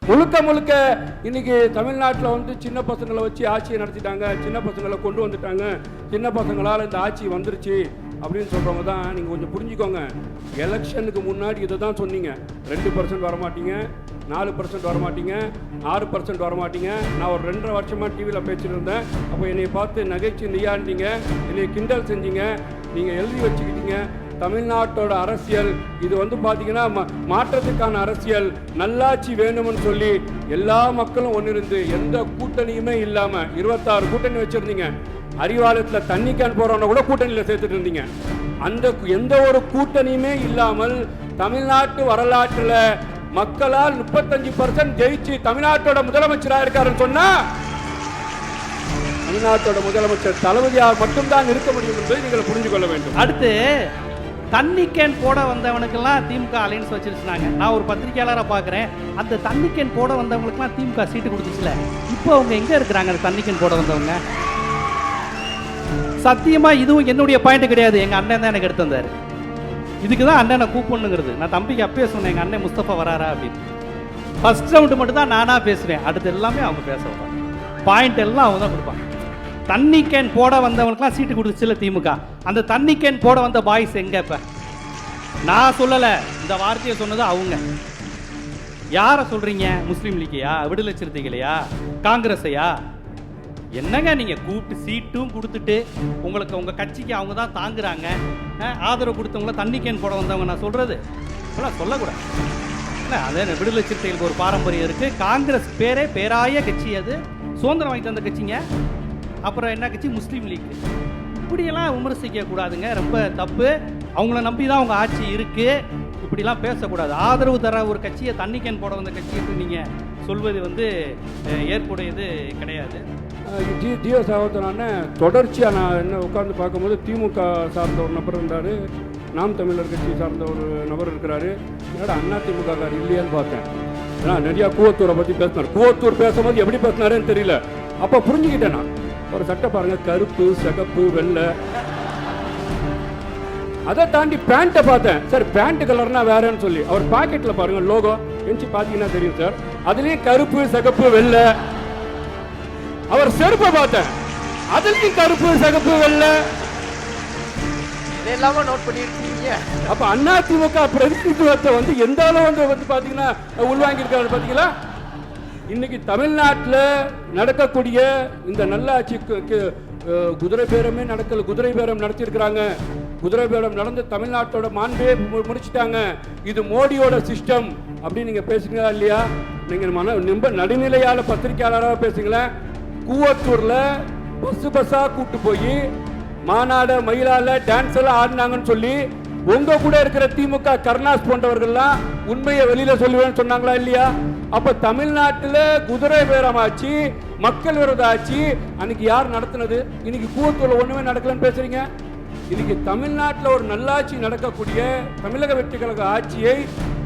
முழுக்க முழுக்க இன்னைக்கு தமிழ்நாட்டில் வந்து சின்ன பசங்களை வச்சு ஆட்சியை நடத்திட்டாங்க, சின்ன பசங்களை கொண்டு வந்துட்டாங்க, சின்ன பசங்களால் இந்த ஆட்சி வந்துருச்சு அப்படின்னு சொல்கிறவங்க தான். நீங்கள் கொஞ்சம் புரிஞ்சுக்கோங்க, எலெக்ஷனுக்கு முன்னாடி இதை தான் சொன்னீங்க, 2% வரமாட்டீங்க, 4% வரமாட்டீங்க, 6% வரமாட்டீங்க. நான் ஒரு 2.5 வருஷமாக டிவியில் பேசிட்டு இருந்தேன். அப்போ என்னை பார்த்து நகைச்சு நெய்யாண்டிங்க, என்னை கிண்டல் செஞ்சீங்க. நீங்கள் எழுதி வச்சுக்கிட்டீங்க தமிழ்நாட்டோட அரசியல் இது வந்து பார்த்தீங்கன்னா மாற்றத்துக்கான அரசியல், நல்லாட்சி வேணும்னு சொல்லி எல்லா மக்களும் ஒன்றிருந்து எந்த கூட்டணியுமே இல்லாமல் 26 கூட்டணி வச்சுருந்தீங்க. அறிவாலயத்தில் தண்ணி கேன் போகிறவங்க கூட கூட்டணியில் சேர்த்துட்டு இருந்தீங்க. அந்த எந்த ஒரு கூட்டணியுமே இல்லாமல் தமிழ்நாட்டு வரலாற்றில் மக்களால் 35% ஜெயிச்சு தமிழ்நாட்டோட முதலமைச்சராக இருக்காருன்னு சொன்னா தமிழ்நாட்டோட முதலமைச்சர் தளபதியார் மட்டும்தான் இருக்க முடியும் என்பதை நீங்கள் புரிந்து கொள்ள வேண்டும். அடுத்து தண்ணி கேன் போட வந்தவனுக்கெல்லாம் திமுக அலைன்ஸ் வச்சிருச்சுனாங்க. நான் ஒரு பத்திரிகையாளராக பார்க்குறேன், அந்த தண்ணி கேன் போட வந்தவங்களுக்குலாம் திமுக சீட்டு கொடுத்துச்சுல. இப்போ அவங்க எங்கே இருக்கிறாங்க? அந்த தண்ணி கேன் போட வந்தவங்க சத்தியமாக இதுவும் என்னுடைய பாயிண்ட் கிடையாது. எங்கள் அண்ணன் தான் எனக்கு எடுத்து வந்தார். இதுக்கு தான் அண்ணனை கூப்பிடணுங்கிறது. நான் தம்பிக்கு அப்பயே சொன்னேன், எங்கள் அண்ணன் முஸ்தபா வராரா அப்படின்னு. ஃபர்ஸ்ட் ரவுண்டு மட்டும் தான் நானாக பேசுவேன், அடுத்து எல்லாமே அவங்க பேச வைப்பாங்க. பாயிண்ட் எல்லாம் அவங்க தான் கொடுப்பாங்க. தண்ணி கேன் போட வந்தவங்களுக்குலாம் சீட்டு கொடுத்துச்சுல திமுக. அந்த தண்ணி கேன் போட வந்த பாய்ஸ் எங்க? இப்ப நான் சொல்லலை, இந்த வார்த்தையை சொன்னது அவங்க. யாரை சொல்றீங்க? முஸ்லீம் லீக்கையா, விடுதலை சிறுத்தைகளையா, காங்கிரஸையா? என்னங்க நீங்க கூப்பிட்டு சீட்டும் கொடுத்துட்டு உங்களுக்கு உங்க கட்சிக்கு அவங்க தான் தாங்குறாங்க, ஆதரவு கொடுத்தவங்கள தண்ணி கேன் போட வந்தவங்க நான் சொல்றது சொல்லக்கூடாது. இல்லை, அதே விடுதலை சிறுத்தைகளுக்கு ஒரு பாரம்பரியம் இருக்கு. காங்கிரஸ் பேராய கட்சி, அது சுதந்திரம் வாங்கி தந்த கட்சிங்க. அப்புறம் என்ன கட்சி? முஸ்லீம் லீக். இப்படியெல்லாம் விமர்சிக்க கூடாதுங்க, ரொம்ப தப்பு. அவங்கள நம்பி தான் அவங்க ஆட்சி இருக்கு. இப்படிலாம் பேசக்கூடாது. ஆதரவு தர ஒரு கட்சியை தண்ணி கேன் போட வந்த கட்சியை நீங்கள் சொல்வது வந்து ஏற்புடையது கிடையாது. ஜியோ சாவத்தனான தொடர்ச்சியாக நான் என்ன உட்காந்து பார்க்கும்போது திமுக சார்ந்த ஒரு நபர் இருந்தார், நாம் தமிழர் கட்சி சார்ந்த ஒரு நபர் இருக்கிறாரு. என்னோட அண்ணா திமுக கார் இல்லையான்னு பார்த்தேன். ஏன்னா நிறையா கூவத்தூரை பற்றி பேசினார். கூவத்தூர் பேசும்போது எப்படி பேசினாருன்னு தெரியல. அப்போ புரிஞ்சுக்கிட்டேன் நான். ஒரு சட்டை பாருங்க, கருப்பு, சிகப்பு, வெள்ளை. அதை தாண்டி பேண்ட்டை பார்த்தேன். சார் பேண்ட் கலர்னா வேறன்னு சொல்லி அவர் பாக்கெட்ல பாருங்க லோகோ எஞ்சி பார்த்தீங்கன்னா தெரியும் சார். அதுலேயும் கருப்பு, சிகப்பு, வெள்ளை. அவர் செருப்பை பார்த்தேன், அதுலேயும் கருப்பு, சிகப்பு, வெள்ளை. இதெல்லாம நோட் பண்ணிருக்கீங்க. அப்ப அதிமுக பிரதிநிதித்துவத்தை வந்து எந்த அளவு வந்து பாத்தீங்கன்னா உள்வாங்கி இருக்காரு பாத்தீங்களா? இன்னைக்கு தமிழ்நாட்டில் நடக்கக்கூடிய இந்த நல்லாட்சிக்கு குதிரை பேரமே நடக்கல. குதிரை பேரம் நடத்தியிருக்கிறாங்க. குதிரை பேரம் நடந்து தமிழ்நாட்டோட மாண்பே முடிச்சுட்டாங்க. இது மோடியோட சிஸ்டம் அப்படின்னு நீங்க பேசுங்களா இல்லையா? நீங்க ரொம்ப நடுநிலையால பத்திரிகையாளராக பேசுங்களேன். கூவத்தூர்ல பஸ்ஸா கூட்டு போய் மாநாட மயிலால டான்ஸ் எல்லாம் ஆடினாங்கன்னு சொல்லி உங்க கூட இருக்கிற திமுக கருணாஸ் போன்றவர்கள்லாம் உண்மையை வெளியில சொல்லுவேன்னு சொன்னாங்களா இல்லையா? அப்ப தமிழ்நாட்டில் குதிரை பேரமாச்சு, மக்கள் விரோத ஆட்சி அன்னைக்கு யார் நடத்தினது? இன்னைக்கு கூவத்தூர்ல ஒண்ணுமே நடக்கலன்னு பேசுறீங்க. இன்னைக்கு தமிழ்நாட்டில் ஒரு நல்லாட்சி நடக்கக்கூடிய தமிழக வெற்றி கழக ஆட்சியை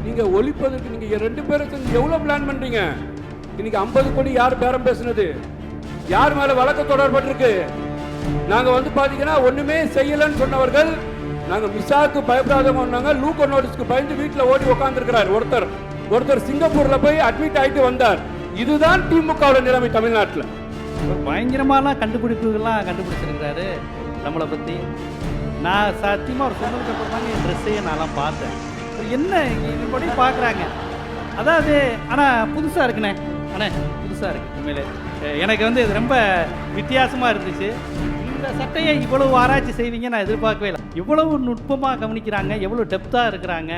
நீங்க ஒழிப்பதற்கு நீங்க 2 பேரும் சேர்ந்து எவ்வளவு பிளான் பண்றீங்க? இன்னைக்கு 50 கோடி யார் பேரம் பேசுனது? யார் மேல வழக்கு தொடரப்பட்டிருக்கு? நாங்க வந்து பாத்தீங்கன்னா ஒண்ணுமே செய்யலன்னு சொன்னவர்கள், நாங்க மிசாக்கு பயப்படாதவங்க, லூக்கோ நோட்டீஸ்க்கு பயந்து வீட்டுல ஓடி உட்கார்ந்துருக்கிறார் ஒருத்தர் சிங்கப்பூர்ல போய் அட்மிட் ஆயிட்டு வந்தார். இதுதான் திமுக நிலைமை தமிழ்நாட்டில். பயங்கரமான கண்டுபிடிப்புகள்லாம் கண்டுபிடிச்சிருக்கிறாரு நம்மளை பத்தி. நான் சத்தியமா ஒரு சொன்னதுக்கு அப்புறம் தாங்க என் ட்ரெஸ்ஸையே நான்லாம் பார்த்தேன். என்ன இப்படி பார்க்குறாங்க? அதாவது ஆனால் புதுசாக இருக்குண்ணே, அண்ணே புதுசாக இருக்கு உண்மையிலே. எனக்கு வந்து இது ரொம்ப வித்தியாசமாக இருந்துச்சு. இந்த சட்டையை இவ்வளவு ஆராய்ச்சி செய்வீங்க நான் எதிர்பார்க்கவே இல்லை. இவ்வளவு நுட்பமாக கவனிக்கிறாங்க, எவ்வளோ டெப்த்தாக இருக்கிறாங்க.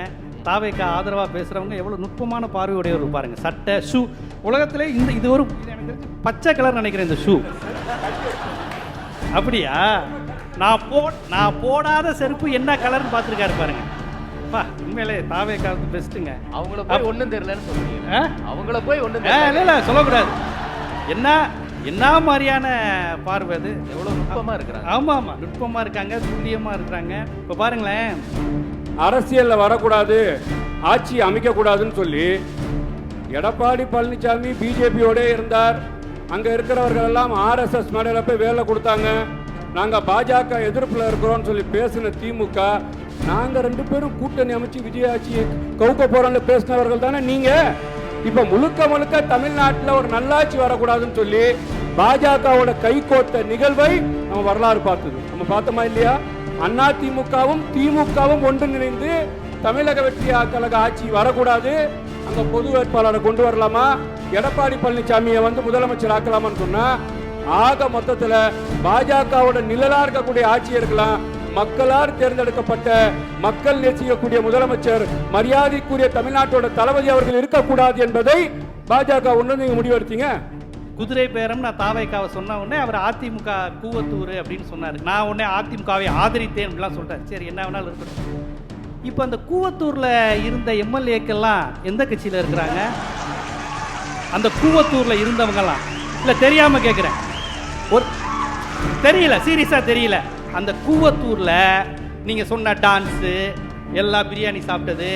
தாவேக்கா ஆதரவாக பேசுகிறவங்க எவ்வளோ நுட்பமான பார்வையுடையவர் பாருங்கள். சட்டை, ஷூ, உலகத்திலே இது ஒரு எனக்கு தெரிஞ்சு பச்சை கலர் நினைக்கிறேன் இந்த ஷூ. அப்படியா? நான் போடாத செருப்பு என்ன கலர்னு பார்த்துருக்காரு பாருங்க. உண்மையிலே தாவேக்கா பெஸ்ட்டுங்க. அவங்கள போய் ஒன்றும் தெரியலன்னு சொல்லுவீங்க. அவங்கள போய் ஒன்றும் இல்லை சொல்லக்கூடாது. என்ன மாதிரியான பார்வை அது? எவ்வளோ நுட்பமாக இருக்கிறாங்க. ஆமாம், நுட்பமாக இருக்காங்க, துல்லியமாக இருக்கிறாங்க. இப்போ பாருங்களேன், அரசியலில் வரக்கூடாது, ஆட்சி அமைக்கக்கூடாதுன்னு சொல்லி எடப்பாடி பழனிசாமி பிஜேபியோட இருந்தார். அங்கே இருக்கிறவர்கள் எல்லாம் RSS மேடையில் போய் வேலை கொடுத்தாங்க. நாங்கள் பாஜக எதிர்ப்பில் இருக்கிறோம்னு சொல்லி பேசின திமுக, நாங்கள் 2 பேரும் கூட்டணி அமைச்சு விஜய் ஆட்சியை கவுக்க போகிறோம்னு பேசினவர்கள் தானே நீங்கள். இப்ப முழுக்க முழுக்க தமிழ்நாட்டில் ஒரு நல்லாட்சி வரக்கூடாதுன்னு சொல்லி பாஜகவோட கைகோர்த்த நிகழ்வை நம்ம வரலாறு பார்த்தது. நம்ம பார்த்தோமா இல்லையா? அதிமுகவும் திமுகவும் ஒன்றிணைந்து தமிழக வெற்றி கழக ஆட்சி வரக்கூடாது, அங்க பொது வேட்பாளரை கொண்டு வரலாமா, எடப்பாடி பழனிசாமியை முதலமைச்சர் ஆக்கலாமான்னு சொன்னா, ஆக மொத்தத்துல பாஜகவோட நிழலா இருக்கக்கூடிய ஆட்சி இருக்கலாம். மக்களால் தேர்ந்தெடுக்கப்பட்ட மக்கள் நேசிக்கக்கூடிய முதலமைச்சர் மரியாதைக்குரிய தமிழ்நாட்டோட தளபதி அவர்கள் இருக்கக்கூடாது என்பதை பாஜக ஒன்று நீங்க முடிவெடுத்தீங்க. குதிரை பேரம் நான் தாவைக்காவை சொன்ன உடனே அவர் அதிமுக கூவத்தூர் அப்படின்னு சொன்னார். நான் உடனே அதிமுகவை ஆதரித்தேன் அப்படிலாம் சொல்லிட்டேன். சரி, என்ன வேணாலும் இருக்கட்டும். இப்போ அந்த கூவத்தூரில் இருந்த எம்எல்ஏக்கெல்லாம் எந்த கட்சியில் இருக்கிறாங்க? அந்த கூவத்தூரில் இருந்தவங்கலாம் இல்லை, தெரியாமல் கேட்குறேன். ஒரு தெரியல, சீரியஸாக தெரியல. அந்த கூவத்தூரில் நீங்கள் சொன்ன டான்ஸு, எல்லா பிரியாணி சாப்பிட்டது,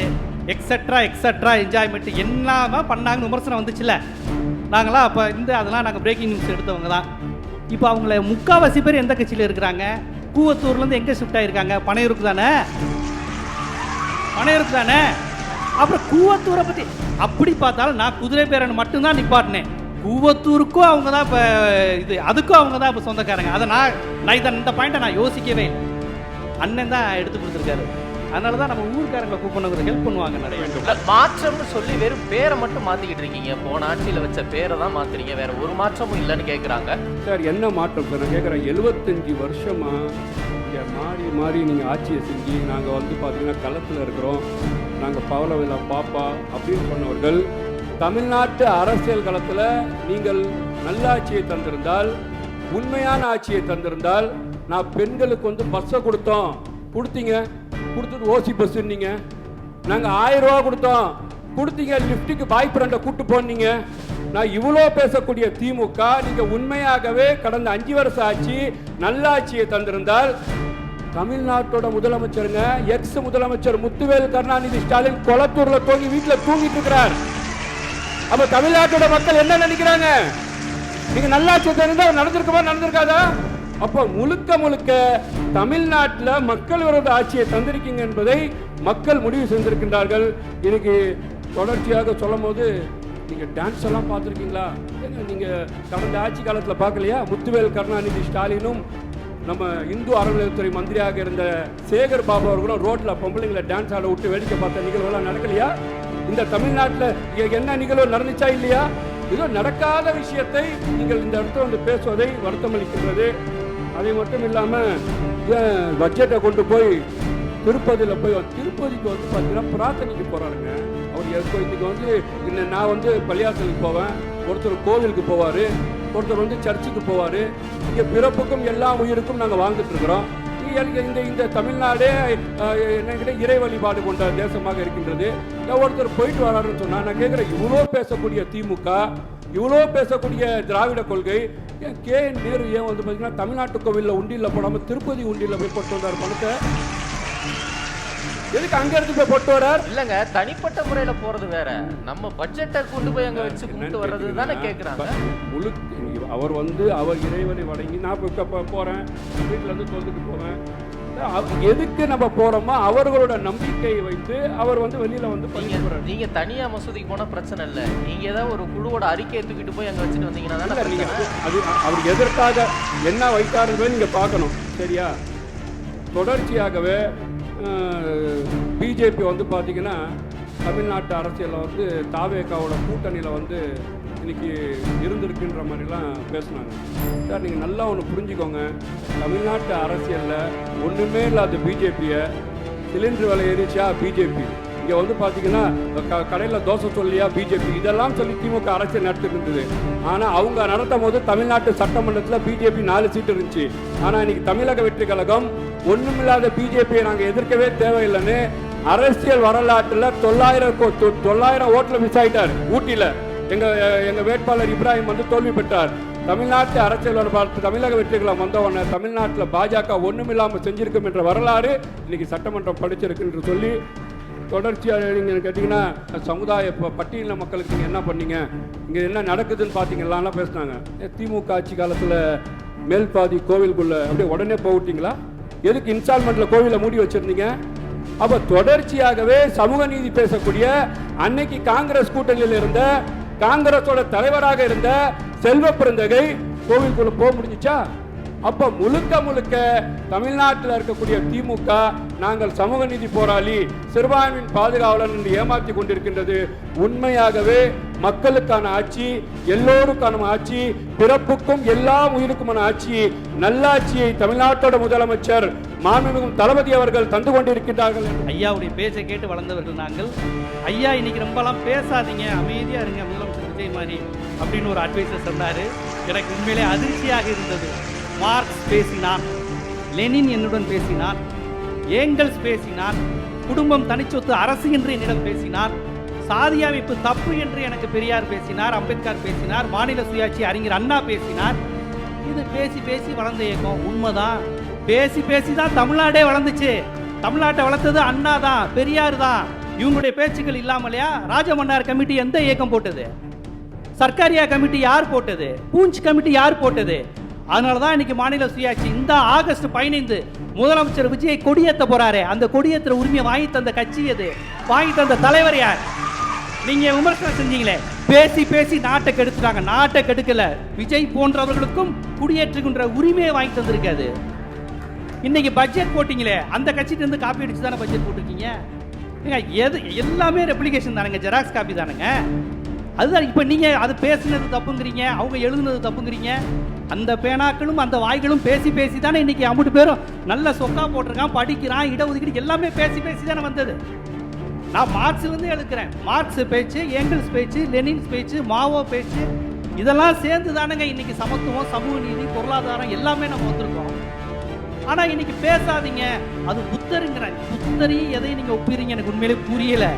எக்ஸட்ரா எக்ஸட்ரா என்ஜாய்மெண்ட் என்னமா பண்ணாங்க விமர்சனம் வந்துச்சுல்ல. நாங்களாம் அப்போ அதெல்லாம் நாங்கள் பிரேக்கிங் நியூஸ் எடுத்தவங்க தான். இப்போ அவங்கள முக்கால்வாசி பேர் எந்த கட்சியில் இருக்கிறாங்க? கூவத்தூர்லேருந்து எங்கே ஷிஃப்ட் ஆகிருக்காங்க? பனையூருக்கு தானே, பனையூருக்கு தானே. அப்புறம் கூவத்தூரை பற்றி அப்படி பார்த்தாலும் நான் குதிரை பேரன் மட்டும்தான் நிப்பாட்டினேன். கூவத்தூருக்கும் அவங்க தான் இப்போ அதுக்கும் அவங்க தான் இப்போ சொந்தக்காரங்க. அதை நான் இந்த பாயிண்ட்டை நான் யோசிக்கவே இல்லை. அண்ணன் தான் எடுத்து கொடுத்துருக்காரு. அதனால தான் நம்ம ஊருக்காரங்களை கூப்பிடணுங்கிற ஹெல்ப் பண்ணுவாங்க நிறைய. மாற்றம்னு சொல்லி வெறும் பேரை மட்டும் மாத்திக்கிட்டு இருக்கீங்க. போன ஆட்சியில் வச்ச பேரை தான் மாத்துறீங்க, வேற ஒரு மாற்றமும் இல்லைன்னு கேட்குறாங்க. சார் என்ன மாற்றம் சார்? நான் கேட்குறேன், 75 வருஷமா இங்கே மாறி மாறி நீங்கள் ஆட்சியை செஞ்சு நாங்கள் பார்த்தீங்கன்னா களத்தில் இருக்கிறோம், நாங்கள் பவளவிழா பாப்பா அப்படின்னு சொன்னவர்கள் தமிழ்நாட்டு அரசியல் களத்தில் நீங்கள் நல்ல ஆட்சியை தந்திருந்தால், உண்மையான ஆட்சியை தந்திருந்தால், நான் பெண்களுக்கு பஸ்ஸை கொடுத்தோம், கொடுத்தீங்க, கொடுத்துட்டு ஓசி பஸ்ஸுன்னீங்க. நாங்கள் 1000 ரூபா கொடுத்தோம், கொடுத்தீங்க, லிஃப்ட்டுக்கு பாய் ஃப்ரெண்டை கூட்டு போனீங்க. நான் இவ்வளோ பேசக்கூடிய திமுக நீங்கள் உண்மையாகவே கடந்த 5 வருஷம் ஆட்சி நல்ல ஆட்சியை தந்திருந்தால், தமிழ்நாட்டோட முதலமைச்சருங்க எக்ஸ் முதலமைச்சர் முத்துவேல் கருணாநிதி ஸ்டாலின் கொளத்தூர்ல தூங்கி வீட்டில் தூங்கிட்டு இருக்கிறார். அப்ப தமிழ்நாட்டோட மக்கள் என்ன நினைக்கிறாங்க? நீங்க நல்லாட்சி தெரிந்தா நடந்திருக்குமா, நடந்திருக்காதா? அப்ப முழுக்க முழுக்க தமிழ்நாட்டில் மக்கள் விரோத ஆட்சியை தந்திருக்கீங்க என்பதை மக்கள் முடிவு செய்திருக்கின்றார்கள். இன்னைக்கு தொடர்ச்சியாக சொல்லும் போது நீங்க டான்ஸ் எல்லாம் பார்த்துருக்கீங்களா? நீங்க கடந்த ஆட்சி காலத்தில் பார்க்கலையா? முத்துவேல் கருணாநிதி ஸ்டாலினும் நம்ம இந்து அறநிலையத்துறை மந்திரியாக இருந்த சேகர் பாபு அவர்களும் ரோட்ல பொம்பளைங்களை டான்ஸ் ஆட விட்டு வேடிக்கை பார்த்த நிகழ்வுலாம் நடக்கலையா? இந்த தமிழ்நாட்டில் என்ன நிகழ்வு நடந்துச்சா இல்லையா? ஏதோ நடக்காத விஷயத்தை நீங்கள் இந்த இடத்துல பேசுவதை வருத்தம் அளிக்கின்றது. அதை மட்டும் இல்லாமல் பட்ஜெட்டை கொண்டு போய் திருப்பதியில் போய் திருப்பதிக்கு பார்த்தீங்கன்னா பிரார்த்தனைக்கு போகிறாருங்க. அவர் இன்னைக்கு நான் பள்ளியாசலுக்கு போவேன், ஒருத்தர் கோவிலுக்கு போவார், ஒருத்தர் சர்ச்சுக்கு போவார். இங்கே பிறப்புக்கும் எல்லா உயிருக்கும் நாங்கள் வாழ்ந்துட்டு இருக்கிறோம். இந்த தமிழ்நாடே என்ன இறை வழிபாடு கொண்ட தேசமாக இருக்கின்றது. ஒருத்தர் போயிட்டு வராருன்னு சொன்னா நான் கேட்குறேன், இவ்வளோ பேசக்கூடிய திமுக, இவ்வளோ பேசக்கூடிய திராவிட கொள்கை, KN நேரு ஏன் பார்த்தீங்கன்னா தமிழ்நாட்டு கோவிலில் உண்டியில் போடாமல் திருப்பதி உண்டியில் போய் போட்டு வந்தார் பணத்தை? எதுக்கு அங்க இருந்து போய் போட்டு வரார்? இல்லங்க, தனிப்பட்ட முறையில போறது வேற, நம்ம பட்ஜெட்டை கொண்டு போய் அங்க வச்சு கூட்டு வர்றது தானே கேக்குறாங்க. முழு அவர் அவர் இறைவனை வணங்கி நான் போறேன், வீட்டுல இருந்து சொல்லிட்டு போறேன். எதுக்கு நம்ம போறோமோ அவர்களோட நம்பிக்கையை வைத்து அவர் வெளியில பண்ணிடுறாரு. நீங்க தனியா மசூதிக்கு போனா பிரச்சனை இல்ல, நீங்க ஏதாவது ஒரு குழுவோட அறிக்கையை தூக்கிட்டு போய் அங்க வச்சுட்டு வந்தீங்கன்னா அது அவர் எதற்காக என்ன வைத்தாருன்னு நீங்க பார்க்கணும். சரியா? தொடர்ச்சியாகவே பிஜேபி பார்த்தீங்கன்னா தமிழ்நாட்டு அரசியலில் தாவேகாவோட கூட்டணியில் இன்னைக்கு இருந்திருக்குன்ற மாதிரிலாம் பேசுனாங்க. சார் நீங்கள் நல்லா ஒன்று புரிஞ்சுக்கோங்க, தமிழ்நாட்டு அரசியலில் ஒன்றுமே இல்லாத பிஜேபியை சிலிண்டர் விலை ஏறிச்சா பிஜேபி, இங்கே பார்த்தீங்கன்னா கடையில் தோசை சொல்லியா பிஜேபி, இதெல்லாம் சொல்லி திமுக அரசியல் நடத்திட்டு இருந்தது. ஆனால் அவங்க நடத்தும் போது தமிழ்நாட்டு சட்டமன்றத்தில் பிஜேபி 4 சீட்டு இருந்துச்சு. ஆனால் இன்னைக்கு தமிழக வெற்றி கழகம் ஒண்ணுமில்லாத பிஜேபியை நாங்கள் எதிர்க்கவே தேவையில்லைன்னு அரசியல் வரலாற்றில் 900 ஓட்டில் மிஸ் ஆயிட்டார். ஊட்டியில் எங்க வேட்பாளர் இப்ராஹிம் தோல்வி பெற்றார். தமிழ்நாட்டு அரசியலோட பார்த்து தமிழக வெற்றிகளும் வந்தவொடனே தமிழ்நாட்டில் பாஜக ஒண்ணுமில்லாமல் செஞ்சிருக்கும் என்ற வரலாறு இன்னைக்கு சட்டமன்றம் படிச்சிருக்கு என்று சொல்லி தொடர்ச்சியாக நீங்கள் கேட்டிங்கன்னா சமுதாய பட்டியலின மக்களுக்கு நீங்கள் என்ன பண்ணீங்க, இங்கே என்ன நடக்குதுன்னு பார்த்தீங்களான்லாம் பேசினாங்க. திமுக ஆட்சி காலத்தில் மேல்பாதி கோவிலுக்குள்ளே அப்படியே உடனே போவிட்டீங்களா? எதுக்கு இன்ஸ்டால்மெண்ட்டில் கோவிலை மூடி வச்சுருந்தீங்க? அப்ப தொடர்ச்சியாகவே சமூக நீதி பேசக்கூடிய அன்னைக்கு காங்கிரஸ் கூட்டணியில் இருந்த காங்கிரஸோட தலைவராக இருந்த செல்வ பெருந்தகை கோவிலுக்குள்ள போக முடிஞ்சுச்சா? அப்ப முழுக்க முழுக்க தமிழ்நாட்டில் இருக்கக்கூடிய திமுக நாங்கள் சமூக நீதி போராளி, சிறுபான்மையின் பாதுகாவலன் என்று ஏமாற்றி கொண்டிருக்கின்றது. உண்மையாகவே மக்களுக்கான ஆட்சி, எல்லோருக்கான ஆட்சி, பிறப்புக்கும் எல்லா உயிருக்குமான ஆட்சி, நல்லாட்சியை தமிழ்நாட்டோட முதலமைச்சர் மாண்புமிகு தளபதி அவர்கள் தந்து கொண்டிருக்கின்றார்கள். ஐயாவுடைய பேச்சை கேட்டு வளர்ந்தவர்கள் நாங்கள். ஐயா இன்னைக்கு ரொம்பலாம் பேசாதீங்க, அமைதியா இருங்க முதலமைச்சர் விஜய் மாதிரி அப்படின்னு ஒரு அட்வைஸை சொன்னாரு. எனக்கு உண்மையிலே அதிர்ச்சியாக இருந்தது. மார்க்ஸ் பேசினான், லெனின் என்னுடன் பேசினான், ஏங்கல்ஸ் பேசினான், குடும்பம் தனிச்சொத்து அரசு என்று என்னிடம் பேசினார், சாதி அமைப்பு தப்பு என்று எனக்கு பெரியார் பேசினார், அம்பேத்கர் பேசினார், மாநில சுயாட்சி அறிஞர் அண்ணா பேசினார். இது பேசி பேசி வளர்ந்த இயக்கம். உண்மைதான், பேசி பேசி தான் தமிழ்நாடே வளர்ந்துச்சு. தமிழ்நாட்டை வளர்த்தது அண்ணா தான், பெரியார் தான். இவங்களுடைய பேச்சுக்கள் இல்லாமலையா ராஜமன்னார் கமிட்டி எந்த இயக்கம் போட்டது? சர்க்காரியா கமிட்டி யார் போட்டது? பூஞ்ச் கமிட்டி யார் போட்டது? அதனால தான் இன்னைக்கு மாநில சுயாட்சி. இந்த ஆகஸ்ட் 15 முதலமைச்சர் விஜய் கொடியேற்ற போறாரு. அந்த கொடியேற்ற உரிமையை வாங்கி தந்த கட்சி எது? வாங்கி தந்த தலைவர் யார்? நீங்க விமர்சனம் செஞ்சீங்களே, பேசி பேசி நாட்டை கெடுத்துட்டாங்க. நாட்டை கெடுக்கல, விஜய் போன்றவர்களுக்கும் குடியேற்றுகின்ற உரிமையை வாங்கி தந்திருக்காது. இன்னைக்கு பட்ஜெட் போட்டீங்களே, அந்த கட்சிட்டு இருந்து காப்பி அடிச்சு தானே பட்ஜெட் போட்டிருக்கீங்க. எது எல்லாமே ரெப்ளிகேஷன் தானுங்க, ஜெராக்ஸ் காப்பி தானுங்க. அதுதான் இப்போ நீங்கள் அது பேசுனது தப்புங்கிறீங்க, அவங்க எழுதுனது தப்புங்கிறீங்க. அந்த பேனாக்களும் அந்த வாய்களும் பேசி பேசி தானே இன்னைக்கு அம்புட்டு பேரும் நல்ல சொக்கா போட்டிருக்கான், படிக்கிறான், இடஒதுக்கீடு எல்லாமே பேசி பேசி தானே வந்தது. நான் மார்க்ஸ்லேருந்து எழுக்கிறேன். மார்க்ஸ் பேச்சு, ஏங்கல்ஸ் பேச்சு, லெனின்ஸ் பேச்சு, மாவோ பேச்சு, இதெல்லாம் சேர்ந்து தானுங்க இன்னைக்கு சமத்துவம், சமூக நீதி, பொருளாதாரம் எல்லாமே நம்ம வந்திருக்கோம். ஆனால் இன்னைக்கு பேசாதீங்க, அது புத்தருங்கிறேன். புத்தரையும் எதையும் நீங்கள் ஒப்பிடுறீங்க, எனக்கு உண்மையிலே புரியலை.